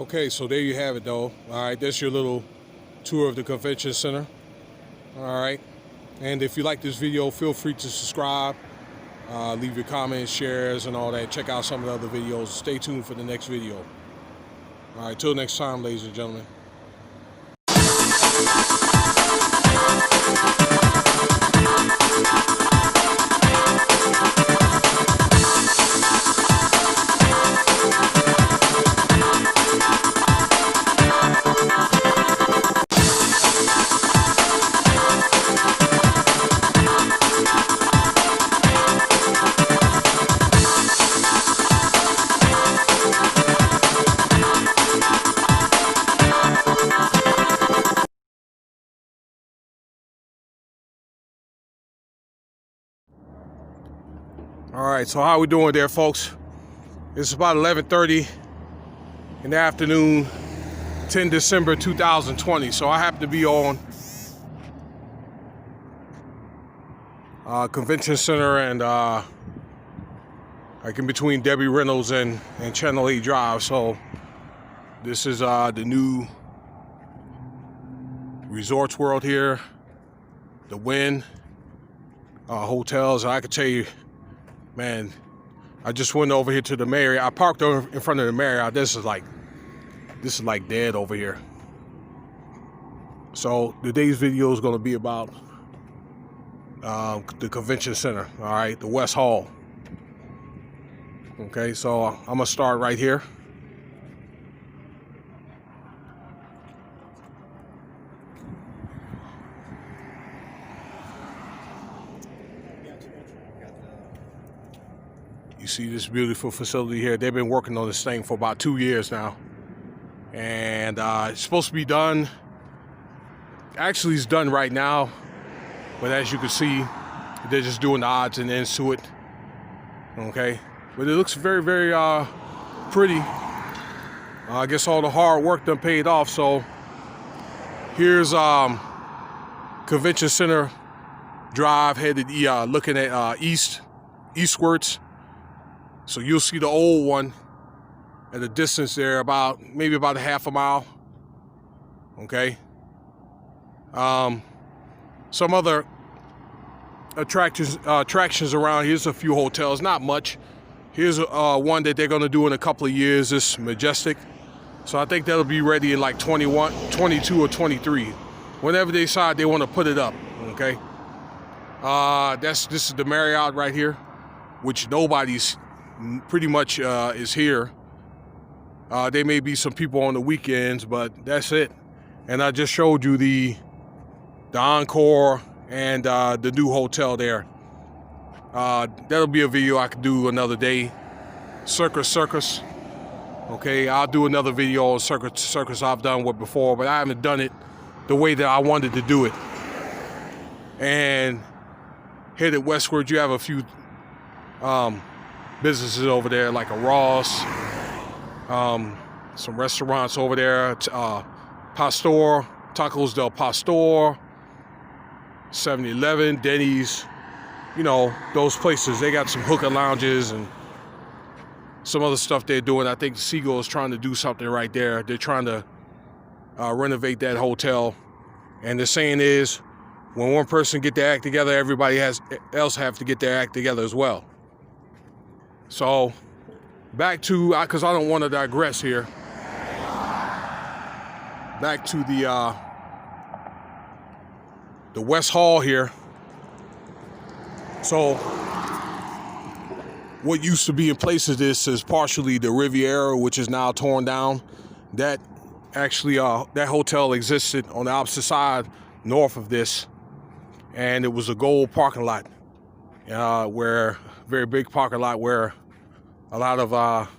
Okay, so there you have it, though. All right, that's your little tour of the convention center. All right, and if you like this video, feel free to subscribe, leave your comments, shares, and all that. Check out some of the other videos. Stay tuned for the next video. All right, till next time, ladies and gentlemen. All right, so how we doing there, folks? It's about 11:30 in the afternoon, 10 December 2020. So I happen to be on Convention Center and like in between Debbie Reynolds and Channel 8 Drive. So this is the new Resorts World here, the Wynn hotels. I could tell you, man, I just went over here to the Marriott. I parked over in front of the Marriott. This is like dead over here. So today's video is going to be about the convention center. All right, the West Hall. Okay, so I'm gonna start right here. You see this beautiful facility here. They've been working on this thing for about 2 years now. And it's supposed to be done. Actually, it's done right now. But as you can see, they're just doing the odds and ends to it. Okay. But it looks very, very pretty. I guess all the hard work done paid off. So here's Convention Center Drive headed looking at eastwards. So you'll see the old one at a distance there, maybe about a half a mile. Okay. Some other attractions around. Here's a few hotels, not much. Here's one that they're gonna do in a couple of years. This Majestic. So I think that'll be ready in like 21, 22, or 23. Whenever they decide they want to put it up. Okay. This is the Marriott right here, which nobody's pretty much is here. There may be some people on the weekends, but that's it. And I just showed you the Encore and the new hotel there. That'll be a video I could do another day. Circus. Okay, I'll do another video on Circus I've done with before, but I haven't done it the way that I wanted to do it. And headed westward, you have a few businesses over there, like a Ross, some restaurants over there, Pastor, Tacos del Pastor, 7-Eleven, Denny's, you know, those places. They got some hookah lounges and some other stuff they're doing. I think Seagull is trying to do something right there. They're trying to renovate that hotel. And the saying is, when one person get their act together, everybody else have to get their act together as well. So back to, because I don't want to digress here, back to the West Hall here. So what used to be in place of this is partially the Riviera, which is now torn down. That actually, that hotel existed on the opposite side, north of this, and it was a gold parking lot, very big parking lot where a lot of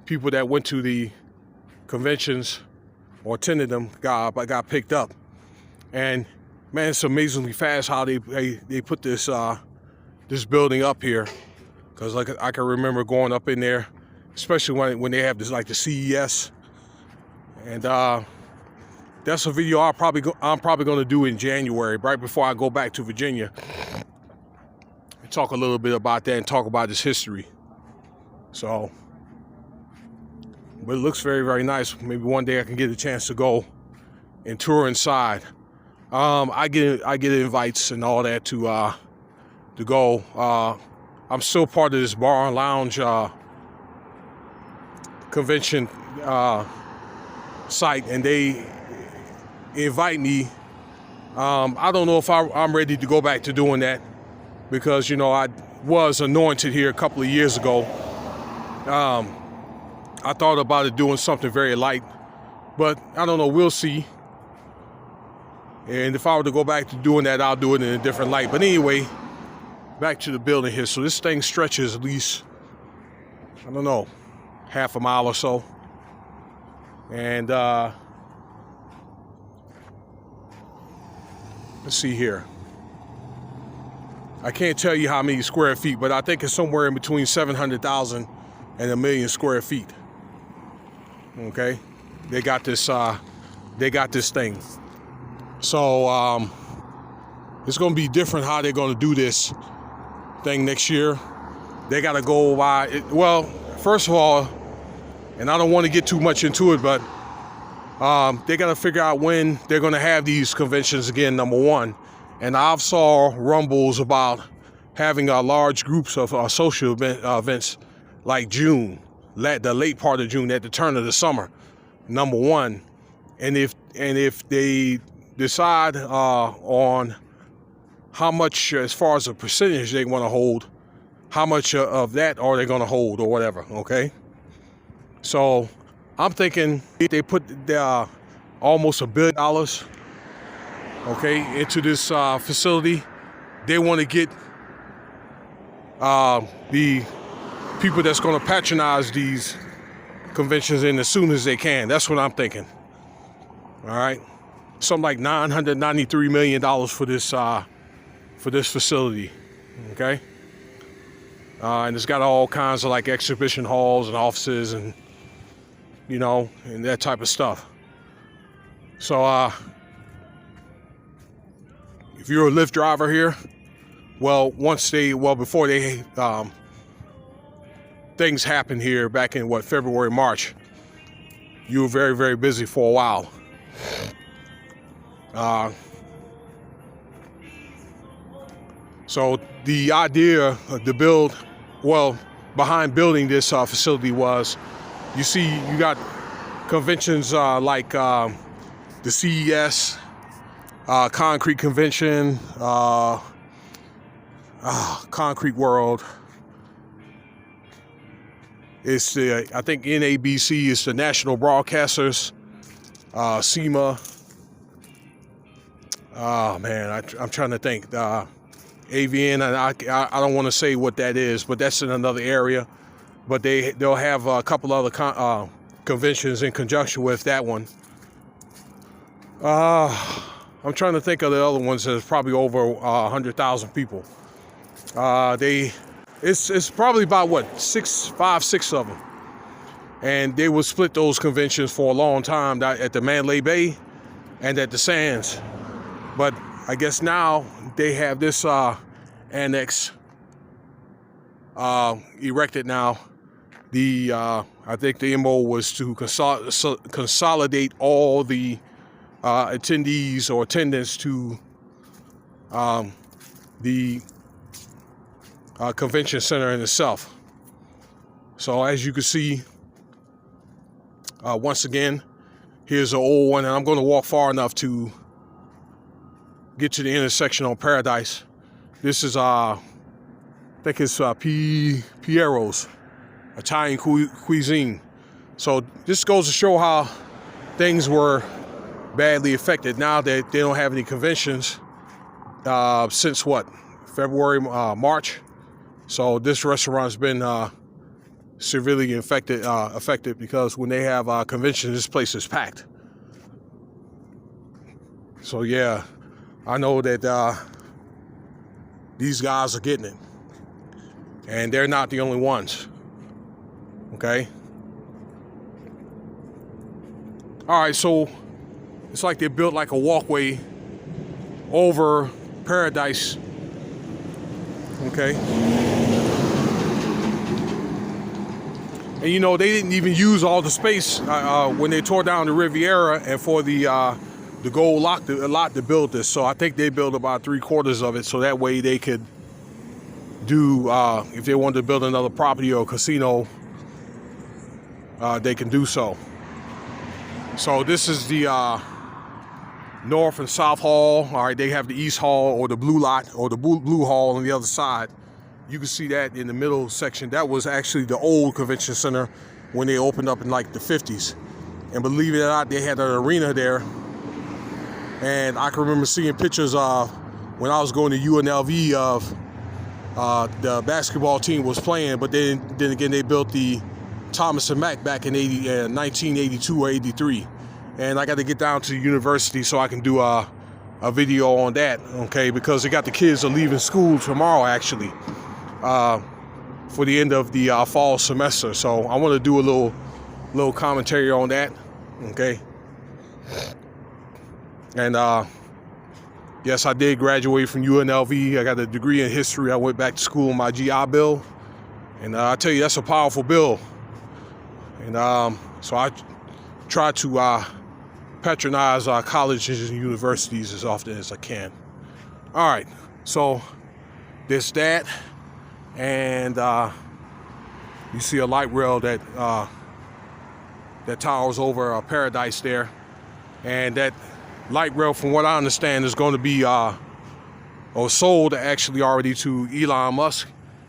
people that went to the conventions or attended them got picked up. And man, it's amazingly fast how they put this this building up here. Because like I can remember going up in there, especially when they have this like the CES, and that's a video I'm probably going to do in January, right before I go back to Virginia, and talk a little bit about that and talk about its history. So, but it looks very, very nice. Maybe one day I can get a chance to go and tour inside. I get invites and all that to go. I'm still part of this bar and lounge convention site, and they invite me. I don't know if I'm ready to go back to doing that, because, you know, I was anointed here a couple of years ago. I thought about it doing something very light, but I don't know, we'll see. And if I were to go back to doing that, I'll do it in a different light. But anyway, back to the building here. So this thing stretches at least, I don't know, half a mile or so. And let's see here. I can't tell you how many square feet, but I think it's somewhere in between 700,000 and 1 million square feet. Okay, they got this thing. So it's going to be different how they're going to do this thing next year. They got to go by it. Well, first of all, and I don't want to get too much into it, but they got to figure out when they're going to have these conventions again, number one. And I've saw rumbles about having large groups of social events like June, the late part of June, at the turn of the summer, number one. And if they decide on how much, as far as the percentage they want to hold, how much of that are they going to hold or whatever, okay? So I'm thinking they put almost $1 billion, okay, into this facility. They want to get the people that's going to patronize these conventions in as soon as they can. That's what I'm thinking. All right, something like $993 million for this facility. Okay, and it's got all kinds of like exhibition halls and offices and, you know, and that type of stuff. So if you're a Lyft driver here, well, before they things happened here back in February, March, you were very, very busy for a while. So the idea behind building this facility was, you got conventions like the CES, Concrete Convention, Concrete World. It's I think NABC is the National Broadcasters, SEMA. Oh man, I'm trying to think. AVN, and I don't want to say what that is, but that's in another area. But they'll have a couple other conventions in conjunction with that one. I'm trying to think of the other ones. There's probably over 100,000 people. It's probably about 5, 6 of them, and they will split those conventions for a long time at the Mandalay Bay and at the Sands. But I guess now they have this annex erected now. I think the MO was to consolidate all the attendees or attendants to the convention center in itself. So as you can see, once again, here's an old one, and I'm going to walk far enough to get to the intersection on Paradise. This is I think it's Piero's Italian cuisine. So this goes to show how things were badly affected. Now that they don't have any conventions since February, March. So this restaurant's been severely affected because when they have conventions, this place is packed. So yeah, I know that these guys are getting it, and they're not the only ones. Okay. All right, so it's like they built like a walkway over Paradise. Okay. And you know, they didn't even use all the space when they tore down the Riviera and for the gold lot to build this. So I think they built about 3/4 of it, so that way they could do, if they wanted to build another property or casino, they can do so. So this is the North and South Hall. All right, they have the East Hall or the Blue Lot or the Blue Hall on the other side. You can see that in the middle section. That was actually the old convention center when they opened up in like the 50s. And believe it or not, they had an arena there. And I can remember seeing pictures of when I was going to UNLV of the basketball team was playing, but then again, they built the Thomas and Mack back in 1982 or 83. And I got to get down to the university so I can do a video on that, okay? Because they got the kids are leaving school tomorrow, actually, for the end of the fall semester. So I want to do a little commentary on that, okay? And yes, I did graduate from UNLV. I got a degree in history. I went back to school on my GI Bill, and I tell you, that's a powerful bill. And so I try to patronize colleges and universities as often as I can. All right, so there's that, and you see a light rail that towers over Paradise there, and that light rail, from what I understand, is going to be or sold actually already to Elon Musk,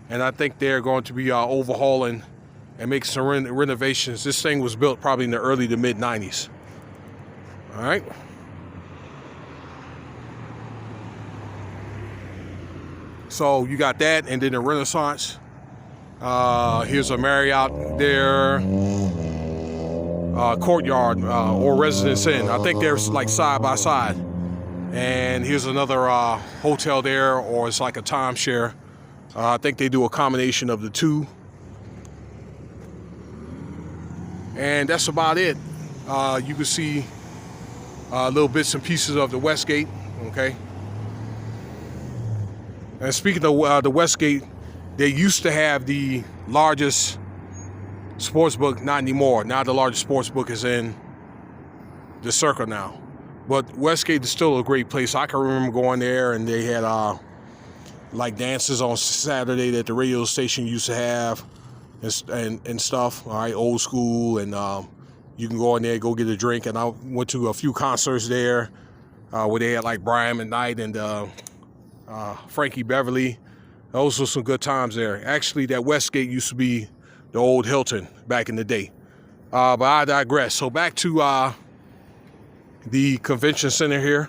and I think they're going to be overhauling and making some renovations. This thing was built probably in the early to mid 90s. All right. So you got that, and then the Renaissance. Here's a Marriott there, Courtyard or Residence Inn. I think they're like side by side. And here's another hotel there, or it's like a timeshare. I think they do a combination of the two. And that's about it. You can see little bits and pieces of the Westgate, okay? And speaking of the Westgate, they used to have the largest sports book, not anymore. Now the largest sports book is in the Circle now. But Westgate is still a great place. I can remember going there, and they had like dances on Saturday that the radio station used to have and stuff, all right, old school, and you can go in there, go get a drink. And I went to a few concerts there where they had like Brian McKnight and Frankie Beverly. Those were some good times there. Actually, that Westgate used to be the old Hilton back in the day. But I digress. So back to the convention center here.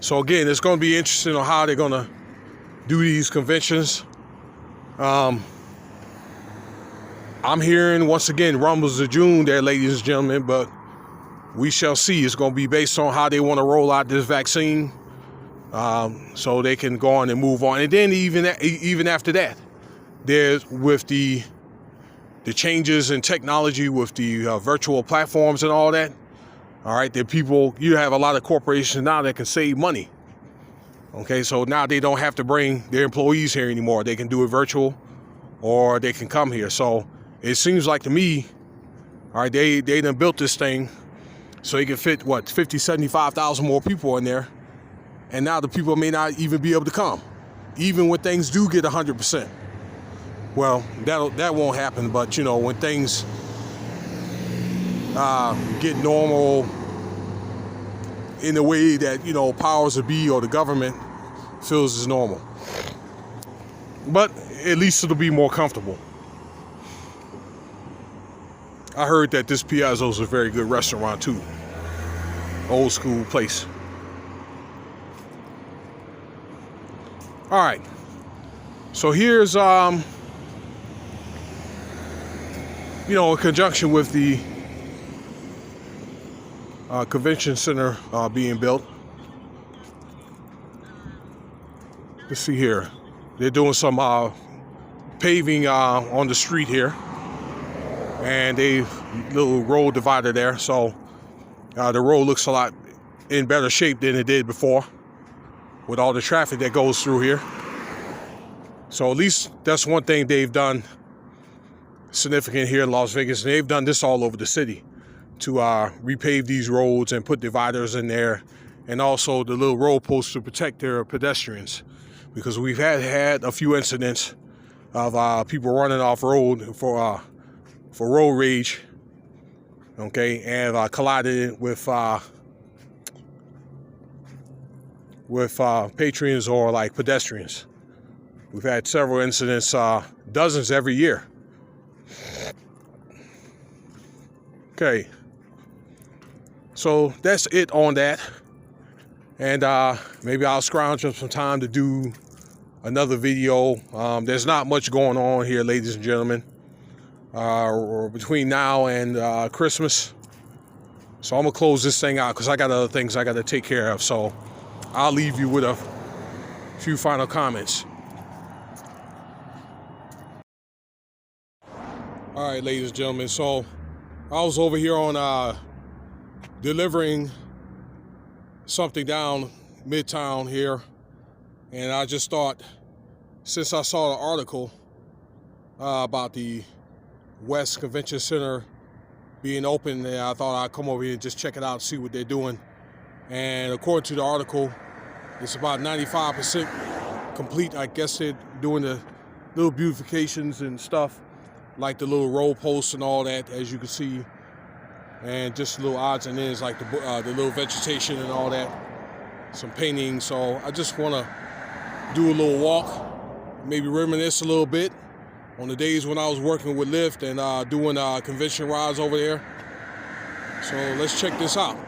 So again, it's going to be interesting on how they're going to do these conventions. I'm hearing, once again, rumbles of June there, ladies and gentlemen, but we shall see. It's going to be based on how they want to roll out this vaccine, so they can go on and move on. And then even after that, there's with the changes in technology with the virtual platforms and all that. All right, that people, you have a lot of corporations now that can save money. Okay, so now they don't have to bring their employees here anymore. They can do it virtual, or they can come here. So it seems like to me, all right, they done built this thing so they can fit, 50, 75,000 more people in there. And now the people may not even be able to come, even when things do get 100%. Well, that won't happen, but you know, when things get normal in the way that, you know, powers that be or the government feels is normal. But at least it'll be more comfortable. I heard that this Piazzo's a very good restaurant too. Old school place. All right. So here's, you know, in conjunction with the convention center being built. Let's see here. They're doing some paving on the street here, and a little road divider there. So the road looks a lot in better shape than it did before, with all the traffic that goes through here. So at least that's one thing they've done significant here in Las Vegas. And they've done this all over the city to repave these roads and put dividers in there, and also the little road posts to protect their pedestrians, because we've had a few incidents of people running off road for road rage, okay, and collided with patrons or like pedestrians. We've had several incidents, dozens every year. Okay, so that's it on that. And maybe I'll scrounge up some time to do another video. There's not much going on here, ladies and gentlemen, between now and Christmas. So I'm gonna close this thing out because I got other things I gotta take care of. So I'll leave you with a few final comments. All right, ladies and gentlemen, so I was over here on delivering something down Midtown here, and I just thought, since I saw the article about the West Convention Center being open, I thought I'd come over here and just check it out and see what they're doing. And according to the article, it's about 95% complete. I guess they're doing the little beautifications and stuff, like the little road posts and all that, as you can see, and just little odds and ends like the little vegetation and all that, some painting. So I just want to do a little walk, maybe reminisce a little bit on the days when I was working with Lyft and doing convention rides over there. So let's check this out.